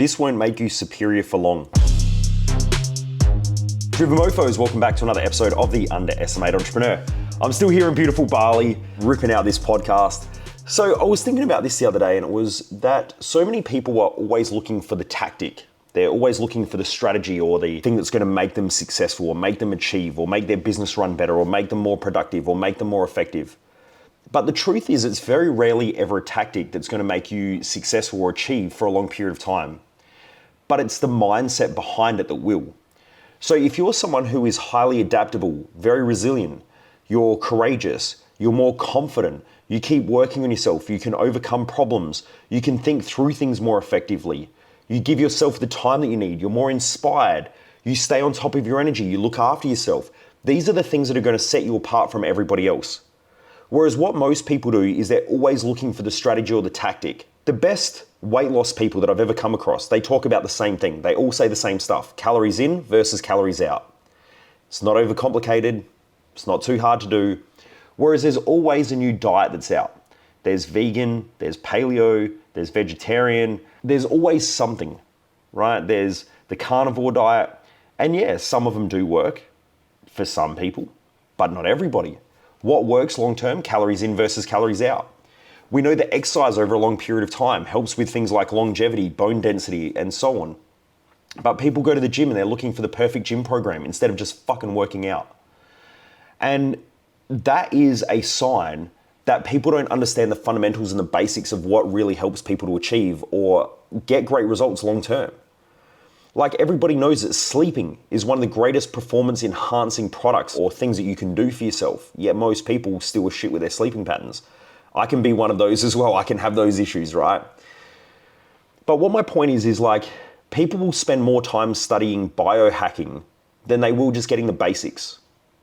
This won't make you superior for long. Driven Mofos, welcome back to another episode of The Underestimated Entrepreneur. I'm still here in beautiful Bali, ripping out this podcast. So I was thinking about this the other day, and it was that so many people are always looking for the tactic. They're always looking for the strategy or the thing that's going to make them successful or make them achieve or make their business run better or make them more productive or make them more effective. But the truth is, it's very rarely ever a tactic that's going to make you successful or achieve for a long period of time. But it's the mindset behind it that will. So if you're someone who is highly adaptable, very resilient, you're courageous, you're more confident, you keep working on yourself, you can overcome problems, you can think through things more effectively, you give yourself the time that you need, you're more inspired, you stay on top of your energy, you look after yourself. These are the things that are going to set you apart from everybody else. Whereas what most people do is they're always looking for the strategy or the tactic. The best weight loss people that I've ever come across, they talk about the same thing. They all say the same stuff. Calories in versus calories out. It's not overcomplicated. It's not too hard to do. Whereas there's always a new diet that's out. There's vegan, there's paleo, there's vegetarian. There's always something, right? There's the carnivore diet. And yeah, some of them do work for some people, but not everybody. What works long term? Calories in versus calories out. We know that exercise over a long period of time helps with things like longevity, bone density, and so on. But people go to the gym and they're looking for the perfect gym program instead of just fucking working out. And that is a sign that people don't understand the fundamentals and the basics of what really helps people to achieve or get great results long term. Like, everybody knows that sleeping is one of the greatest performance enhancing products or things that you can do for yourself. Yet most people still are shit with their sleeping patterns. I can be one of those as well. I can have those issues, right? But what my point is like, people will spend more time studying biohacking than they will just getting the basics.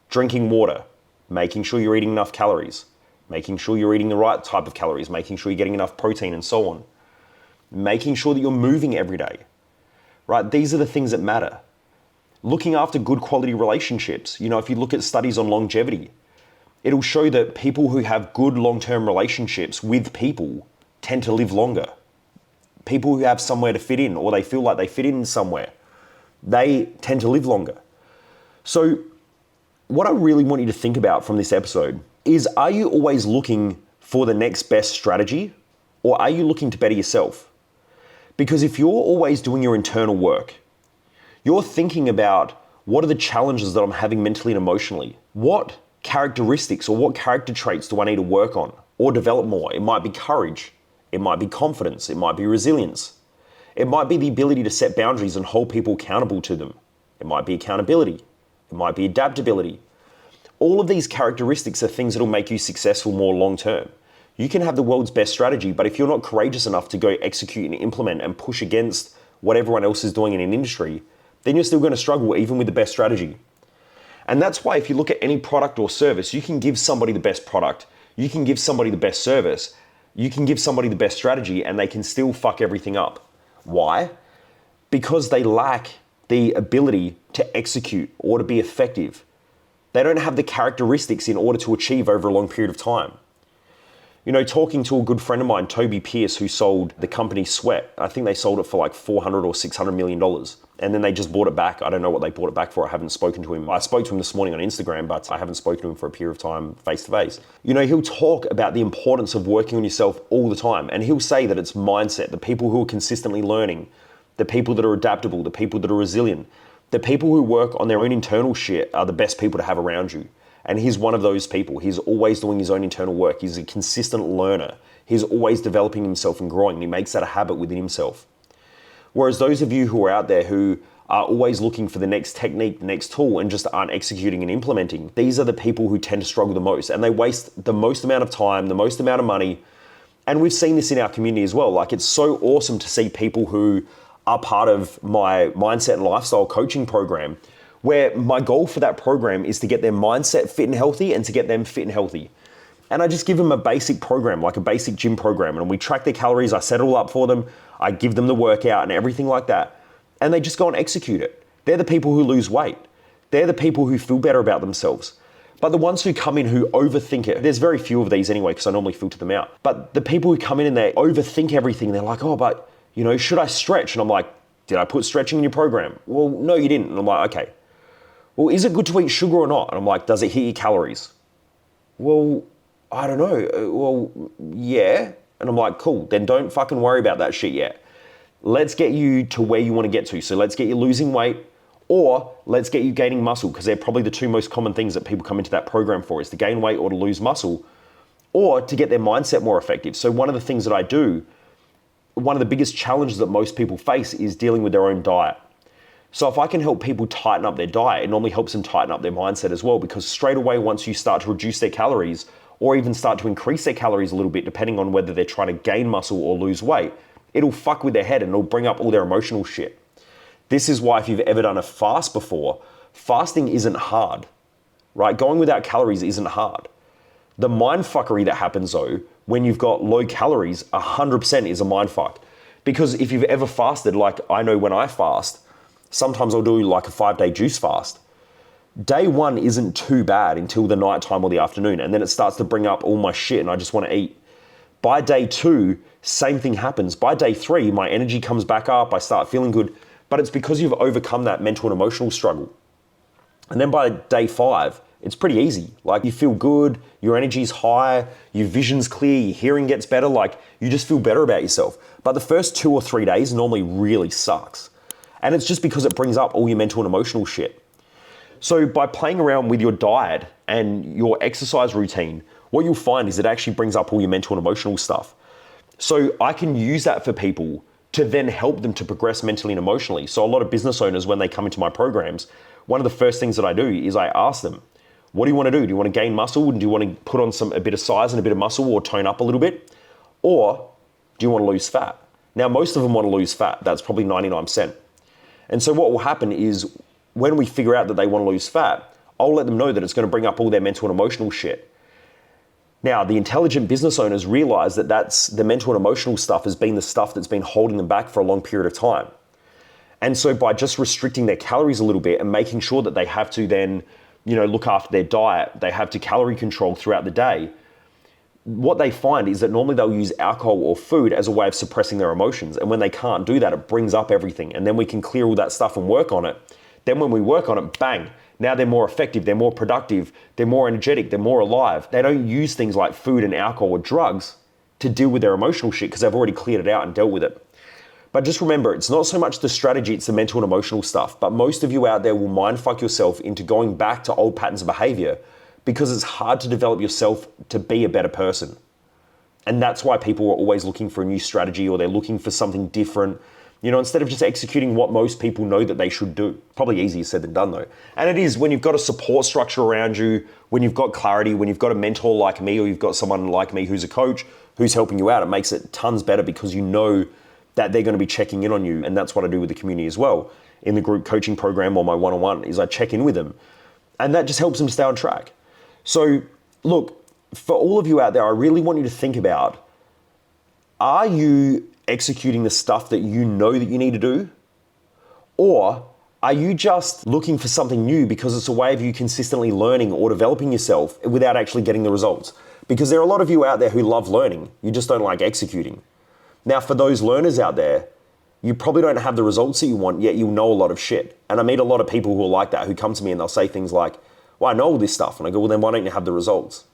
Drinking water, making sure you're eating enough calories, making sure you're eating the right type of calories, making sure you're getting enough protein and so on. Making sure that you're moving every day, right? These are the things that matter. Looking after good quality relationships. You know, if you look at studies on longevity, it'll show that people who have good long-term relationships with people tend to live longer. People who have somewhere to fit in or they feel like they fit in somewhere, they tend to live longer. So what I really want you to think about from this episode is, are you always looking for the next best strategy or are you looking to better yourself? Because if you're always doing your internal work, you're thinking about, what are the challenges that I'm having mentally and emotionally? What characteristics or what character traits do I need to work on or develop more? It might be courage. It might be confidence. It might be resilience. It might be the ability to set boundaries and hold people accountable to them. It might be accountability. It might be adaptability. All of these characteristics are things that will make you successful more long term. You can have the world's best strategy, but if you're not courageous enough to go execute and implement and push against what everyone else is doing in an industry, then you're still going to struggle even with the best strategy. And that's why if you look at any product or service, you can give somebody the best product, you can give somebody the best service, you can give somebody the best strategy, and they can still fuck everything up. Why? Because they lack the ability to execute or to be effective. They don't have the characteristics in order to achieve over a long period of time. You know, talking to a good friend of mine, Toby Pierce, who sold the company Sweat, I think they sold it for like $400 or $600 million. And then they just bought it back. I don't know what they bought it back for. I haven't spoken to him. I spoke to him this morning on Instagram, but I haven't spoken to him for a period of time face to face. You know, he'll talk about the importance of working on yourself all the time. And he'll say that it's mindset, the people who are consistently learning, the people that are adaptable, the people that are resilient, the people who work on their own internal shit are the best people to have around you. And he's one of those people. He's always doing his own internal work. He's a consistent learner. He's always developing himself and growing. He makes that a habit within himself. Whereas those of you who are out there who are always looking for the next technique, the next tool, and just aren't executing and implementing, these are the people who tend to struggle the most. And they waste the most amount of time, the most amount of money. And we've seen this in our community as well. Like, it's so awesome to see people who are part of my mindset and lifestyle coaching program, where my goal for that program is to get their mindset fit and healthy and to get them fit and healthy. And I just give them a basic program, like a basic gym program, and we track their calories. I set it all up for them. I give them the workout and everything like that. And they just go and execute it. They're the people who lose weight. They're the people who feel better about themselves. But the ones who come in who overthink it, there's very few of these anyway, because I normally filter them out. But the people who come in and they overthink everything, they're like, oh, but should I stretch? And I'm like, did I put stretching in your program? Well, no, you didn't. And I'm like, okay. Well, is it good to eat sugar or not? And I'm like, does it hit your calories? Well, I don't know. Well, yeah. And I'm like, cool, then don't fucking worry about that shit yet. Let's get you to where you want to get to. So let's get you losing weight, or let's get you gaining muscle, because they're probably the two most common things that people come into that program for, is to gain weight or to lose muscle, or to get their mindset more effective. So one of the things that I do, one of the biggest challenges that most people face is dealing with their own diet. So if I can help people tighten up their diet, it normally helps them tighten up their mindset as well, because straight away, once you start to reduce their calories, or even start to increase their calories a little bit, depending on whether they're trying to gain muscle or lose weight, it'll fuck with their head and it'll bring up all their emotional shit. This is why if you've ever done a fast before, fasting isn't hard, right? Going without calories isn't hard. The mind fuckery that happens though, when you've got low calories, 100% is a mind fuck. Because if you've ever fasted, like I know when I fast, sometimes I'll do like a 5-day juice fast. Day one isn't too bad until the nighttime or the afternoon, and then it starts to bring up all my shit and I just want to eat. By day 2, same thing happens. By day 3, my energy comes back up, I start feeling good, but it's because you've overcome that mental and emotional struggle. And then by day 5, it's pretty easy. Like you feel good, your energy's high, your vision's clear, your hearing gets better, like you just feel better about yourself. But the first 2 or 3 days normally really sucks. And it's just because it brings up all your mental and emotional shit. So by playing around with your diet and your exercise routine, what you'll find is it actually brings up all your mental and emotional stuff. So I can use that for people to then help them to progress mentally and emotionally. So a lot of business owners, when they come into my programs, one of the first things that I do is I ask them, what do you want to do? Do you want to gain muscle? And do you want to put on a bit of size and a bit of muscle, or tone up a little bit? Or do you want to lose fat? Now, most of them want to lose fat. That's probably 99%. And so what will happen is when we figure out that they want to lose fat, I'll let them know that it's going to bring up all their mental and emotional shit. Now, the intelligent business owners realize that that's the mental and emotional stuff has been the stuff that's been holding them back for a long period of time. And so by just restricting their calories a little bit and making sure that they have to then, look after their diet, they have to calorie control throughout the day, what they find is that normally they'll use alcohol or food as a way of suppressing their emotions. And when they can't do that, it brings up everything. And then we can clear all that stuff and work on it. Then when we work on it, bang, now they're more effective, they're more productive, they're more energetic, they're more alive. They don't use things like food and alcohol or drugs to deal with their emotional shit because they've already cleared it out and dealt with it. But just remember, it's not so much the strategy, it's the mental and emotional stuff. But most of you out there will mind fuck yourself into going back to old patterns of behavior because it's hard to develop yourself to be a better person. And that's why people are always looking for a new strategy, or they're looking for something different, instead of just executing what most people know that they should do. Probably easier said than done though. And it is when you've got a support structure around you, when you've got clarity, when you've got a mentor like me, or you've got someone like me who's a coach who's helping you out, it makes it tons better because you know that they're going to be checking in on you. And that's what I do with the community as well. In the group coaching program or my one-on-one is I check in with them. And that just helps them stay on track. So look, for all of you out there, I really want you to think about, are you executing the stuff that you know that you need to do? Or are you just looking for something new because it's a way of you consistently learning or developing yourself without actually getting the results? Because there are a lot of you out there who love learning, you just don't like executing. Now, for those learners out there, you probably don't have the results that you want, yet you'll know a lot of shit. And I meet a lot of people who are like that, who come to me and they'll say things like, well, I know all this stuff. And I go, well, then why don't you have the results?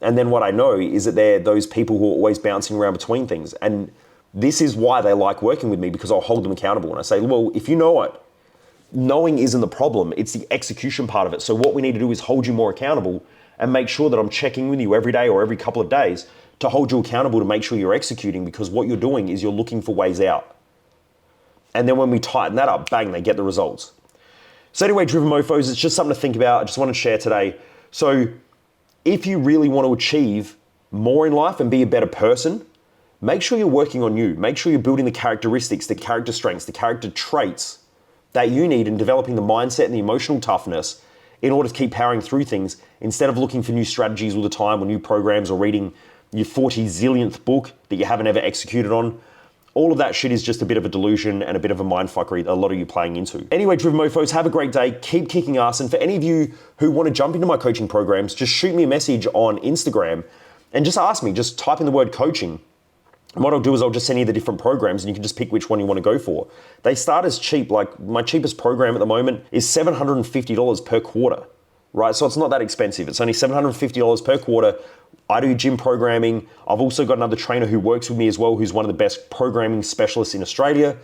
And then what I know is that they're those people who are always bouncing around between things. And this is why they like working with me, because I'll hold them accountable. And I say, well, if you know it, knowing isn't the problem, it's the execution part of it. So what we need to do is hold you more accountable and make sure that I'm checking with you every day or every couple of days to hold you accountable to make sure you're executing, because what you're doing is you're looking for ways out. And then when we tighten that up, bang, they get the results. So anyway, Driven Mofos, it's just something to think about. I just want to share today. So if you really want to achieve more in life and be a better person, make sure you're working on you. Make sure you're building the characteristics, the character strengths, the character traits that you need in developing the mindset and the emotional toughness in order to keep powering through things, instead of looking for new strategies all the time or new programs or reading your 40 zillionth book that you haven't ever executed on. All of that shit is just a bit of a delusion and a bit of a mindfuckery that a lot of you playing into. Anyway, Driven Mofos, have a great day. Keep kicking ass. And for any of you who want to jump into my coaching programs, just shoot me a message on Instagram and just ask me, just type in the word coaching. And what I'll do is I'll just send you the different programs and you can just pick which one you want to go for. They start as cheap, like my cheapest program at the moment is $750 per quarter, right? So it's not that expensive. It's only $750 per quarter. I do gym programming. I've also got another trainer who works with me as well, who's one of the best programming specialists in Australia.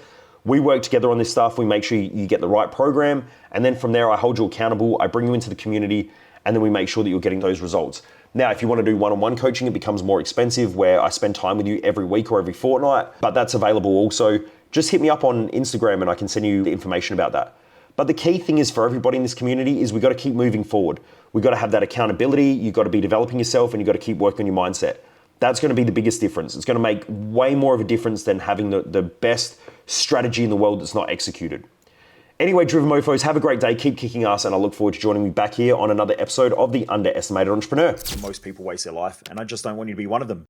We work together on this stuff. We make sure you get the right program. And then from there, I hold you accountable. I bring you into the community and then we make sure that you're getting those results. Now, if you want to do one-on-one coaching, it becomes more expensive where I spend time with you every week or every fortnight, but that's available also. Just hit me up on Instagram and I can send you the information about that. But the key thing is for everybody in this community is we got to keep moving forward. We got to have that accountability. You got to be developing yourself and you got to keep working on your mindset. That's going to be the biggest difference. It's going to make way more of a difference than having the best strategy in the world that's not executed. Anyway, Driven Mofos, have a great day, keep kicking ass, and I look forward to joining you back here on another episode of The Underestimated Entrepreneur. Most people waste their life, and I just don't want you to be one of them.